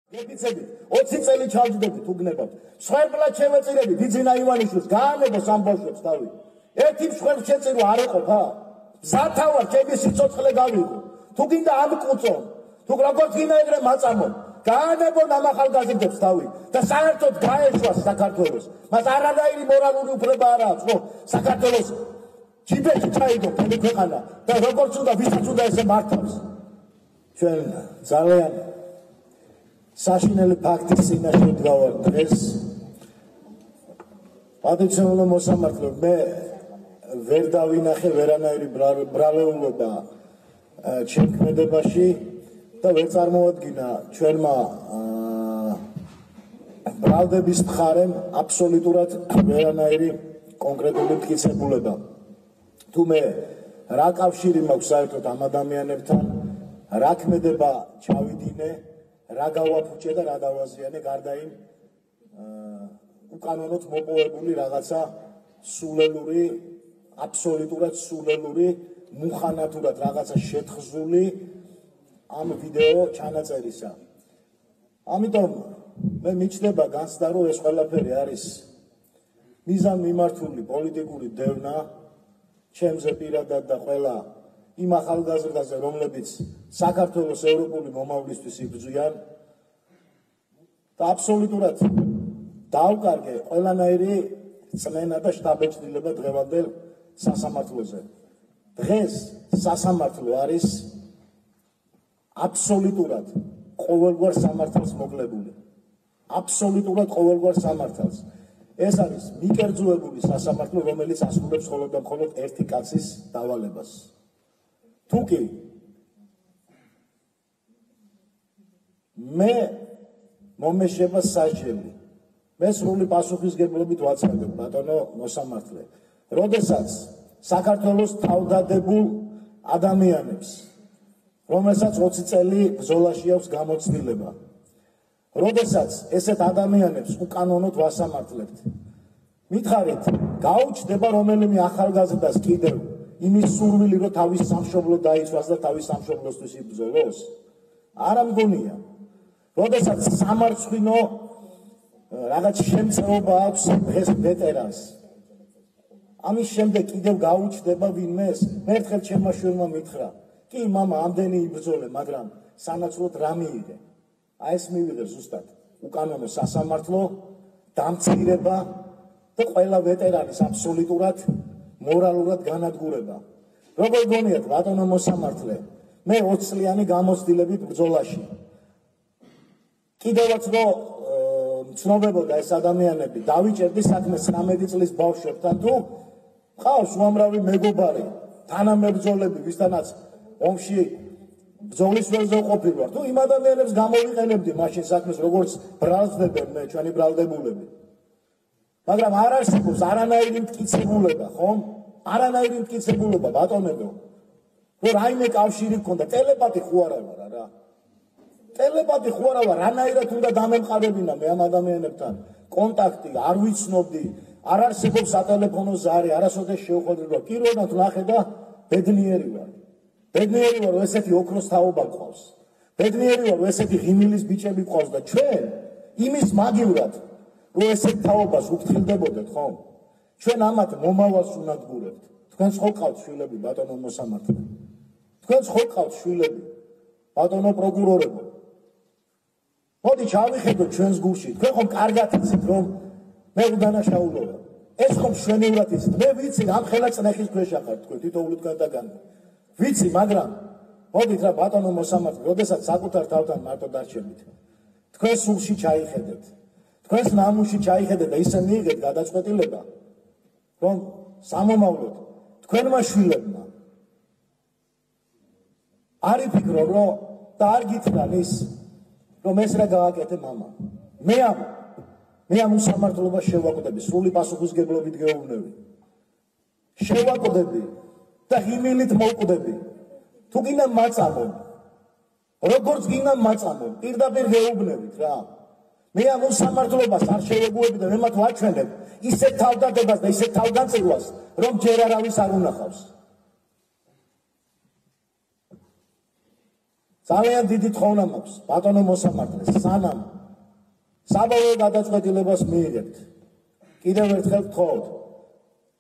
გეფიცებით 20 წელი ჩავჯდებით უგნებავთ. მსხვერპლად შევეწირებით იძინა ივანიშვილს გაანებოს ამ ბავშვებს თავი. ერთი მსხვერპლ შეწირო არ ეყოფა? მზათა ვარ ჩემი სიცოცხლე გავიღო. თუ გინდა ამკუწონ, თუ როგორც გინდა ეგრე მაწამო. გაანებონ ამ ახალგაზრდებს თავი და საერთოდ გაეშვას საქართველოს. მას არანაირი მორალური უფლება არ აქვს, რომ საქართველოს ჯიბეში ჩაიგო მთელი ქვეყანა და როგორც უნდა ვისაც უნდა ესე მართავს. ჩვენ ძალიან საშინელი ფაქტის წინაშე ვდგავართ დღეს. პატივცემულო მოსამართლე, მე ვერ დავინახე ვერანაირი ბრალეულობა ჩემ ქმედებაში და ვერ წარმოვადგინა ჩვენმა ბრალდების მხარემ აბსოლუტურად ვერანაირი კონკრეტული მტკიცებულება. თუ მე რა კავშირი მაქვს საერთოდ ამ ადამიანებთან, რა ქმედება ჩავიდინე, რა გავაფუჭე და რა დავაზიანე გარდა იმ უკანონოდ მოპოვებული რაღაცა სულელური, აბსოლუტურად სულელური, მუხანათურად რაღაცა შეთხზული ამ ვიდეო ჩანაწერისა. ამიტომ მე მიჩნდება განცდა, რომ ეს ყველაფერი არის მიზანმიმართული პოლიტიკური დევნა ჩემზე პირადად და ყველა იმ ახალგაზრდაზე, რომლებიც საქართველოს ევროპული მომავლისთვის იბრძვიან და აბსოლუტურად დაუკარგე ყველანაირი წმენა და შთაბეჭდილება დღევანდელ სასამართლოზე. დღეს სასამართლო არის აბსოლუტურად ყოველგვარ სამართალს მოკლებული. აბსოლუტურად ყოველგვარ სამართალს. ეს არის მიკერძოებული სასამართლო, რომელიც ასრულებს მხოლოდ და მხოლოდ ერთი კაცის დავალებას. თუ კი მე მომეშება საჭირო, მე სრული პასუხისგებლობით ვაცხადებ, ბატონო მოსამართლე, როდესაც საქართველოს თავდადებულ ადამიანებს, რომელსაც 20 წელი ბრძოლაში აქვს გამოცდილება, როდესაც ესეთ ადამიანებს უკანონოდ ვასამართლებთ, მითხარით, გაუჩნდება რომელიმე ახალგაზრდას კიდევ იმის სურვილი, რომ თავის სამშობლო დაიცვას და თავის სამშობლოსთვის იბრძოლოს? არა მგონია. როდესაც სამარცხვინო რაღაც შემწეობა აქვს დღეს ვეტერანს, ამის შემდეგ კიდევ გაუჩნდება ვინმეს? მე ერთხელ ჩემმა შვილმა მითხრა, კი მამა, ამდენი იბრძოლე, მაგრამ სანაცვლოდ რა მიიღე? აი ეს მივიღე ზუსტად უკანონო სასამართლო, დამცირება და ყველა ვეტერანის აბსოლუტურად მორალურად განადგურება. როგორ გონიათ, ბატონო მოსამართლე, მე 20 წლიანი გამოცდილებით ბრძოლაში. კიდევაც რომ ცნობებოდა ეს ადამიანები, დავიჭერდი საქმე 19 წლის ბავშვებთან, თუ ყავს უამრავი მეგობარი, თანამებრძოლები, ვისთანაც ომში ბრძოლის ველზე ყოფილი ვარ, თუ იმ ადამიანებს გამოვიყენებდი მაშინ საქმეს, როგორც ბრალდებენ მე, ჩვენი ბრალდებულები. მაგრამ არ არსებობს არანაირი მტკიცებულება, ხომ? არანაირი მტკიცებულება, ბატონებო. რომ რაიმე კავშირი გქონდა, ტელეპათი ხო არა ვარ, არა? ტელეპათი ხო არა ვარ, რანაირად უნდა დამემყარებინა მე ამ ადამიანებთან კონტაქტი, არ ვიცნობდი, არ არსებობს სატელეფონო ზარი, არასოდეს შევხვედრილ, პირველად ვნახე და ბედნიერი ვარ. ბედნიერი ვარ, რომ ესეთი ოქროს თაობა გყავს. ბედნიერი ვარ, რომ ესეთი ღიმილის ბიჭები გყავს და ჩვენ იმის მაგივრად რომ ესეთ თაობას უფრთხილდებოდეთ, ხო? ჩვენ ამათ მომავალს უნადგურებთ. თქვენს ხო ყავთ შვილები, ბატონო მოსამართლე? თქვენს ხო ყავთ შვილები, ბატონო პროკურორებო? მოდი ჩავიხედოთ ჩვენს გულში. თქვენ ხომ კარგად იცით, რომ მე უდანაშაულობა. ეს ხომ მშვენივრად იცით. მე ვიცი, ამ ხელა წნეხის ქვეშ ახართ თქვენ თითოეული თქვენთაგან. ვიცი, მაგრამ მოდით რა ბატონო მოსამართლე, როდესაც საკუთარ თავთან მარტო დარჩებით, თქვენ სულში ჩაიხედეთ. თქვენს ნამუში ჩაიხედეთ და ისე მიიღეთ გადაწყვეტილება, რომ სამომავლოდ თქვენმა შვილებმა არ იფიქრო, რომ და არ გითხრან ის, რომ ეს რა გააკეთე მამა. მე ამ უსამართლობას შევაკვდები, სრული პასუხისგებლობით გეუბნები. შევაკვდები და ღიმილით მოვკვდები. თუ გინდა მაწამონ, როგორც გინდა მაწამონ, პირდაპირ გეუბნებით რა. მე ამ უსამართლობას არ შევეგუები და მე მათ ვაჩვენებ ისეთ თავდადებას და ისეთ თავდაწირვას, რომ ჯერ არავის არ უნახავს. ძალიან დიდი თხოვნა მაქვს ბატონო მოსამართლეს, სანამ საბოლოო გადაწყვეტილებას მიიღებთ, კიდევ ერთხელ გთხოვთ,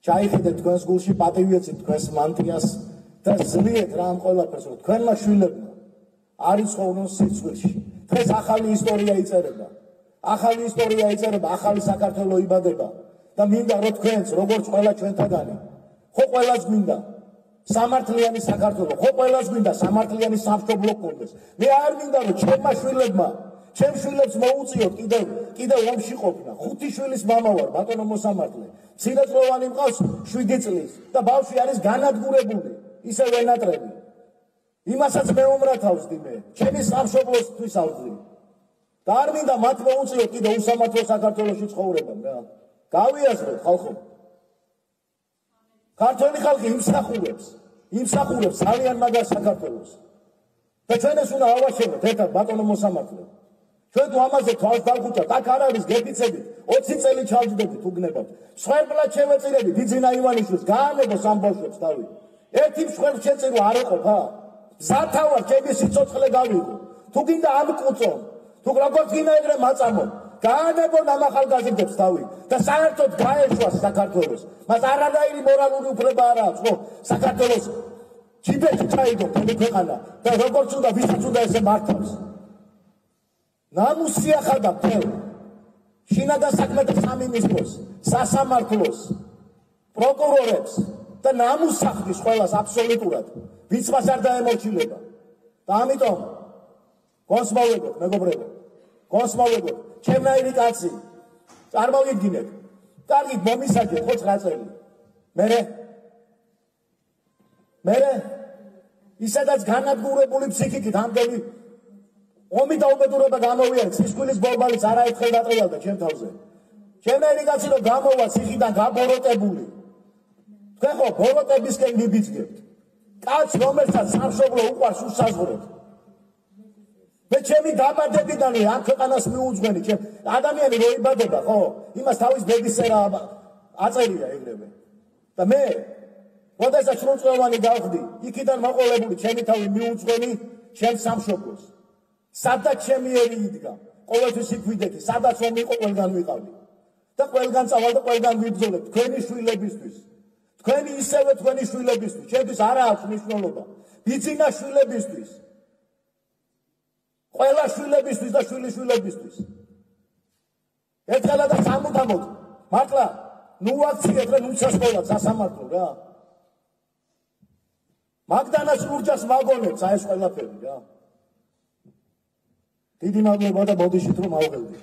ჩაიხედეთ თქვენს გულში, პატივიეცით თქვენს მანტიას და ზრიეთ რა ამ ყველაფერს, რომ თქვენმა შვილებმა არ იცხოვრონ სიცხვილში. დღეს ახალი ისტორია იწერება. ახალი ისტორია იწერება, ახალი საქართველო იბადება და მინდა რომ თქვენც, როგორც ყველა ჩვენთაგანი, ხო ყველას მინდა სამართლიანი საქართველო, ხო ყველას მინდა სამართლიანი სამშობლო გქონდეს. მე არ მინდა რომ ჩემმა შვილებმა, ჩემ შვილებს მოუწიოთ კიდევ ომში ყოფნა. 5 შვილის მამა ვარ, ბატონო მოსამართლე. მცირეწლოვანი მყავს 7 წლის და ბავშვი არის განადგურებული, ისე ვენატრები. იმასაც მეომრათავსდი მე, ჩემი სამშობლოსთვის ავზი. და არ მინდა მათ მოუწიოთ კიდევ უსამართლო საქართველოში ცხოვრებამ რა. გავიაზროთ ხალხო. ქართველი ხალხი იმსახურებს ძალიან მაგარ საქართველოს. და ჩვენ ეს უნდა ავაშენოთ ერთად ბატონო მოსამართლე. ჩვენ თუ ამაზე თვალს დავხუჭავთ, აქ არ არის გეფიცებით, 20 წელი ჩავჯდებით უგნებავთ. სხვერპლად შევეწირები დიძინა ივანიშვილს, გაანებოს ამ ბავშვებს თავი. ერთი მსხვერპლ შეწირო არ ეყოფა? მზათა ვარ ჩემი სიცოცხლე გავიღო. თუ გინდა ამკუწონ, თუ როგორც გინდა ეგრე მაწამონ, გაანებონ ამ ახალგაზრდებს თავი და საერთოდ გაეშვას საქართველოს. მას არანაირი მორალური უფლება არ აქვს, რომ საქართველოს ჩიბეთი ჩაიგო თქვენი ქვეყანა და როგორც უნდა ვისაც უნდა ესე მართავს. ნამუსი ახალდა მთელ შინაგან საქმეთა სამინისტროს, სასამართლოს, პროკურორებს და ნამუსს ახდის ყველას აბსოლუტურად, ვინც მას არ დაემორჩილება. და ამიტომ გონსმოვებოთ, მეგობრებო, გონსმოვებოთ, ჩემნაირი კაცი, წარმოვიდგინეთ, კარგით მომისაჯეთ 9 წელი. მერე ისედაც განადგურებული ფსიქიკით ამდენი ომი და უბედურება გამოვიარეთ, სისხლის ბორბალიც არაერთხელ დატრიალდა ჩემ თავზე. ჩემნაირი კაცი რომ გამოვა ციხიდან გაბოროტებული. თქვენ ხო ბოროტებისკენ მიბიძგებთ. კაც რომელსაც სამშობლო უყვარს უსაზღვროთ. მე ჩემი დაბადებიდანვე ამ ქვეყანას მიუძღვენი, ადამიანი რო იბადება, ხო? იმას თავის ბედისწერა აწერია ეგრევე. და მე როდესაც სრულწლოვანი გავხდი, იქიდან მოყოლებული ჩემი თავი მიუძღვენი ჩემს სამშობლოს. სადაც ჩემი ერი იდგა, ყოველთვის იქვიდეთი, სადაც რომ იყო ყველგან ვიყავდი. და ყველგან წავალ და ყველგან ვიბრძოლებ თქვენი შვილებისთვის. თქვენი ისევე თქვენი შვილებისთვის, ჩემთვის არა აქვს მნიშვნელობა. ბიძინა შვილებისთვის. ყველა შვილებისთვის და შვილიშვილებისთვის. ერთხელა და სამუდამოდ, მართლა, ნუ აქციეთ რა ნუცასკოლად სასამართლო რა. მაგდანას ლურჯას მაგონებს აი ეს ყველაფერი რა. დიდი მადლობა და ბოდიშით რომ ავღელდით.